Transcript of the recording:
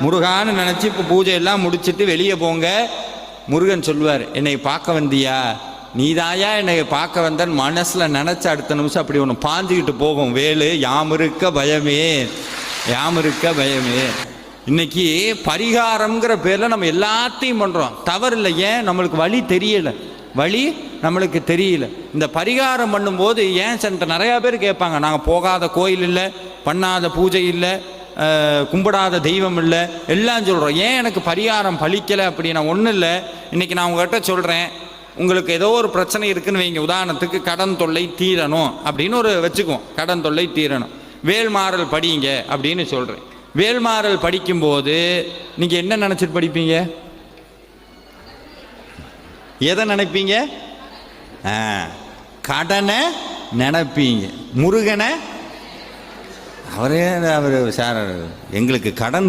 முருகான்னு நினச்சி இப்போ பூஜை எல்லாம் முடிச்சுட்டு வெளியே போங்க. முருகன் சொல்லுவார், என்னை பார்க்க வந்தியா, நீதாயா என்னை பார்க்க வந்தன் மனசில் நினச்ச அடுத்த நிமிஷம் அப்படி ஒன்று பாஞ்சுக்கிட்டு போகும் வேலு. யாமிருக்க பயமே, யாமிருக்க பயமே. இன்னைக்கு பரிகாரம்ங்கிற பேரில் நம்ம எல்லாத்தையும் பண்ணுறோம். தவறு இல்லை, ஏன் நம்மளுக்கு வழி தெரியலை, வழி நம்மளுக்கு தெரியல. இந்த பரிகாரம் பண்ணும்போது ஏன் சென்டர் நிறையா பேர் கேட்பாங்க, நாங்கள் போகாத கோயில் இல்லை, பண்ணாத பூஜை இல்லை, கும்பிடாத தெய்வம் இல்லை, எல்லாம் சொல்கிறோம், ஏன் எனக்கு பரிகாரம் பலிக்கலை அப்படின்னா ஒன்றும் இல்லை. இன்றைக்கி நான் உங்கள்கிட்ட சொல்கிறேன், உங்களுக்கு ஏதோ ஒரு பிரச்சனை இருக்குதுன்னு வைங்க, உதாரணத்துக்கு கடன் தொல்லை தீரணும் அப்படின்னு ஒரு வச்சுக்குவோம், கடன் தொல்லை தீரணும், வேல்மாறல் படிங்க அப்படின்னு சொல்கிறேன். வேல்மாறல் படிக்கும்போது நீங்கள் என்ன நினச்சிட்டு படிப்பீங்க, எதை நினைப்பீங்க? கடனை நினைப்பீங்க. முருகனை அவர் சார் எங்களுக்கு கடன்